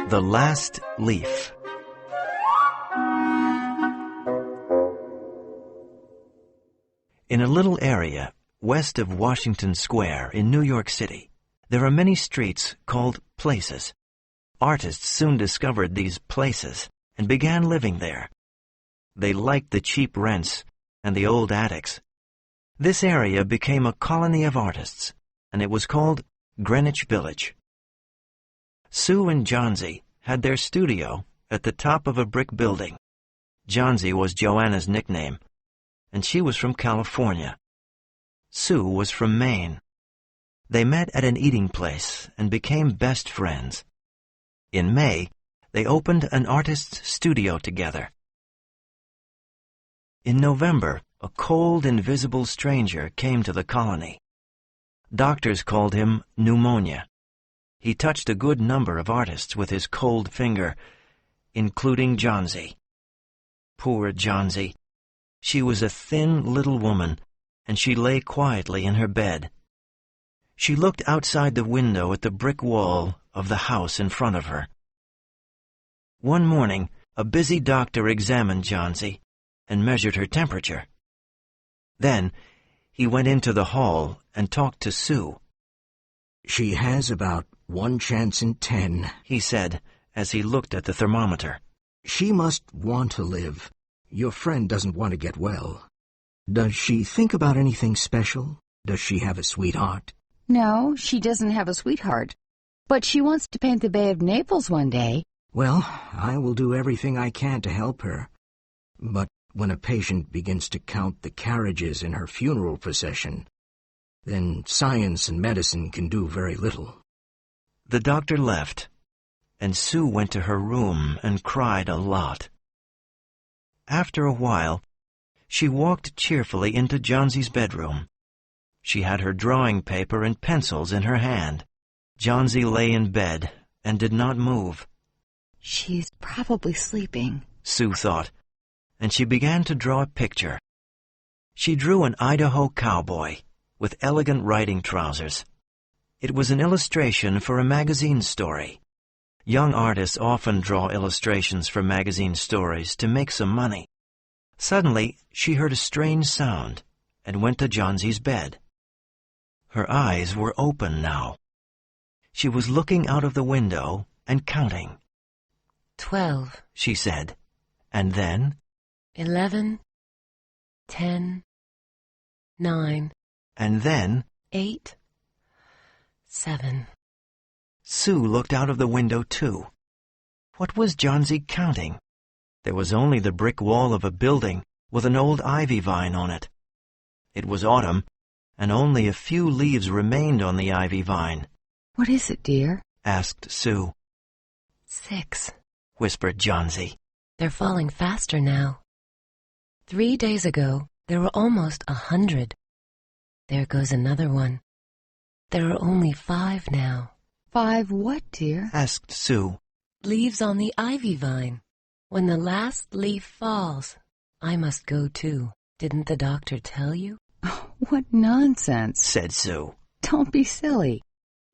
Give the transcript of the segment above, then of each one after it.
The Last Leaf. In a little area west of Washington Square in New York City, there are many streets called places. Artists soon discovered these places and began living there. They liked the cheap rents and the old attics. This area became a colony of artists, and it was called Greenwich Village. Sue and Johnsy had their studio at the top of a brick building. Johnsy was Joanna's nickname, and she was from California. Sue was from Maine. They met at an eating place and became best friends. In May, they opened an artist's studio together. In November, a cold, invisible stranger came to the colony. Doctors called him pneumonia. He touched a good number of artists with his cold finger, including Johnsy. Poor Johnsy. She was a thin little woman, and she lay quietly in her bed. She looked outside the window at the brick wall of the house in front of her. One morning, a busy doctor examined Johnsy and measured her temperature. Then, he went into the hall and talked to Sue. "She has about 1 chance in 10, he said as he looked at the thermometer. "She must want to live. Your friend doesn't want to get well. Does she think about anything special? Does she have a sweetheart?" No, she doesn't have a sweetheart. But she wants to paint the Bay of Naples one day. Well, I will do everything I can to help her. But when a patient begins to count the carriages in her funeral procession, then science and medicine can do very little. The doctor left, and Sue went to her room and cried a lot. After a while, she walked cheerfully into Johnsy's bedroom. She had her drawing paper and pencils in her hand. Johnsy lay in bed and did not move. She's probably sleeping, Sue thought, and she began to draw a picture. She drew an Idaho cowboy with elegant riding trousers. It was an illustration for a magazine story. Young artists often draw illustrations for magazine stories to make some money. Suddenly, she heard a strange sound and went to Johnsy's bed. Her eyes were open now. She was looking out of the window and counting. 12, she said, and then 11, 10, 9, and then 8, 7. Sue looked out of the window too. What was Johnsy counting? There was only the brick wall of a building with an old ivy vine on it. It was autumn, and only a few leaves remained on the ivy vine. "What is it, dear?" asked Sue. 6. Whispered Johnsy. They're falling faster now. 3 days ago, there were almost 100. There goes another one. There are only 5 now. 5 what, dear? Asked Sue. Leaves on the ivy vine. When the last leaf falls, I must go too. Didn't the doctor tell you? Oh, what nonsense, said Sue. Don't be silly.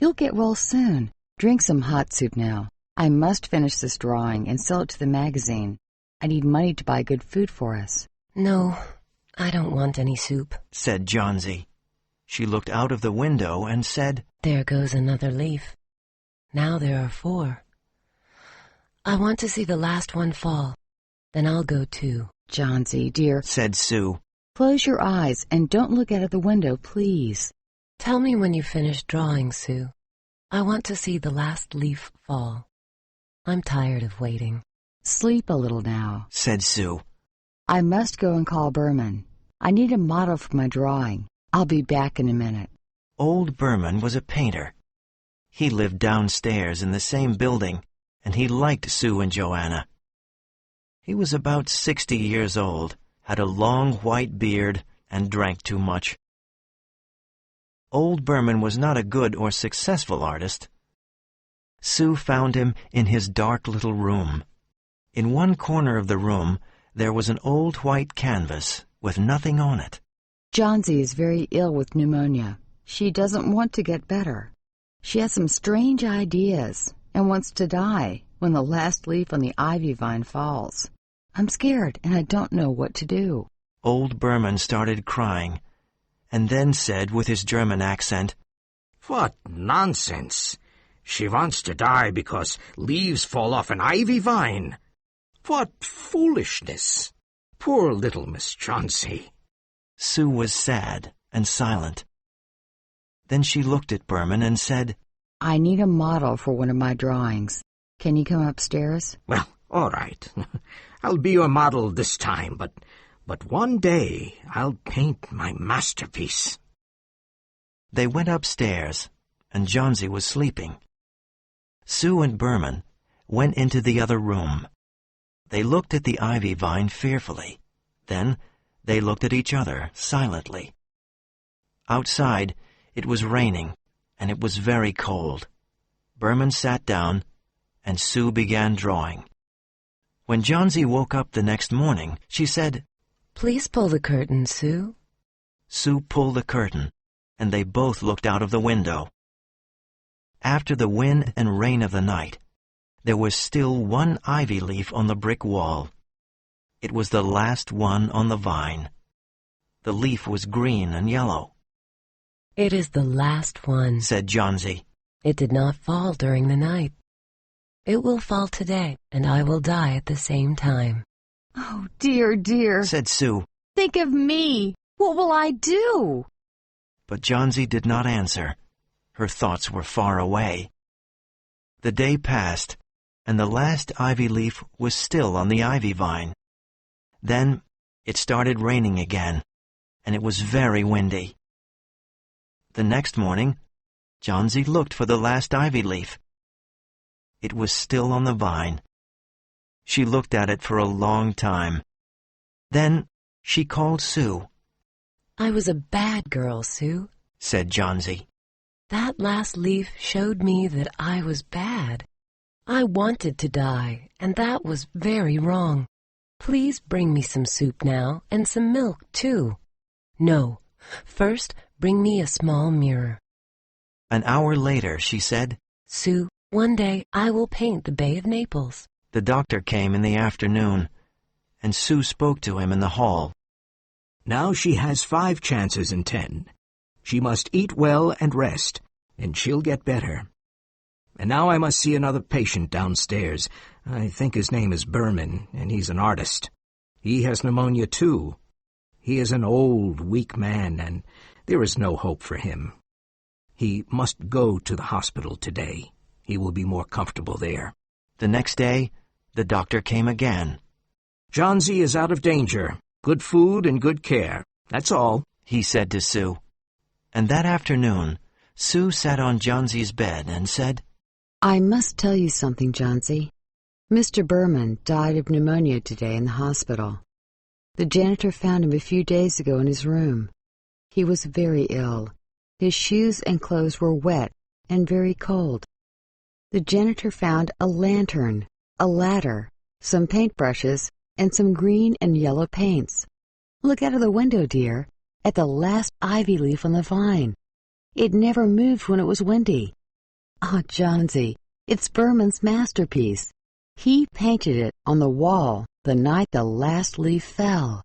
You'll get well soon. Drink some hot soup now. I must finish this drawing and sell it to the magazine. I need money to buy good food for us. No, I don't want any soup, said Johnsy. She looked out of the window and said, There goes another leaf. Now there are 4. I want to see the last one fall. Then I'll go too. Johnsy, dear, said Sue. Close your eyes and don't look out of the window, please. Tell me when you finish drawing, Sue. I want to see the last leaf fall. I'm tired of waiting. Sleep a little now, said Sue. I must go and call Berman. I need a model for my drawing. I'll be back in a minute. Old Berman was a painter. He lived downstairs in the same building, and he liked Sue and Joanna. He was about 60 years old, had a long white beard, and drank too much. Old Berman was not a good or successful artist. Sue found him in his dark little room. In one corner of the room, there was an old white canvas with nothing on it. Johnsy is very ill with pneumonia. She doesn't want to get better. She has some strange ideas and wants to die. when the last leaf on the ivy vine falls. I'm scared and I don't know what to do. Old Berman started crying, and then said with his German accent, What nonsense! She wants to die because leaves fall off an ivy vine. What foolishness! Poor little Miss Johnsy. Sue was sad and silent. Then she looked at Berman and said, I need a model for one of my drawings. Can you come upstairs? Well, all right. I'll be your model this time, but one day I'll paint my masterpiece. They went upstairs, and Johnsy was sleeping. Sue and Berman went into the other room. They looked at the ivy vine fearfully. Then they looked at each other silently. Outside, it was raining, and it was very cold. Berman sat down, and Sue began drawing. When Johnsy woke up the next morning, she said, Please pull the curtain, Sue. Sue pulled the curtain, and they both looked out of the window. After the wind and rain of the night, there was still one ivy leaf on the brick wall. It was the last one on the vine. The leaf was green and yellow. It is the last one, said Johnsy. It did not fall during the night. It will fall today, and I will die at the same time. Oh, dear, dear, said Sue. Think of me. What will I do? But Johnsy did not answer. Her thoughts were far away. The day passed, and the last ivy leaf was still on the ivy vine. Then it started raining again, and it was very windy. The next morning, Johnsy looked for the last ivy leaf. It was still on the vine. She looked at it for a long time. Then she called Sue. I was a bad girl, Sue, said Johnsy. That last leaf showed me that I was bad. I wanted to die, and that was very wrong. Please bring me some soup now, and some milk, too. No, first bring me a small mirror. An hour later, she said, Sue, one day I will paint the Bay of Naples. The doctor came in the afternoon, and Sue spoke to him in the hall. Now she has 5 chances in 10. She must eat well and rest, and she'll get better. And now I must see another patient downstairs. I think his name is Berman, and he's an artist. He has pneumonia, too. He is an old, weak man, and there is no hope for him. He must go to the hospital today. He will be more comfortable there. The next day, the doctor came again. Johnsy is out of danger. Good food and good care. That's all, he said to Sue. And that afternoon, Sue sat on Johnsy's bed and said, I must tell you something, Johnsy. Mr. Berman died of pneumonia today in the hospital. The janitor found him a few days ago in his room. He was very ill. His shoes and clothes were wet and very cold. The janitor found a lantern, a ladder, some paintbrushes, and some green and yellow paints. Look out of the window, dear, at the last ivy leaf on the vine. It never moved when it was windy. Ah, Johnsy, it's Berman's masterpiece. He painted it on the wall the night the last leaf fell.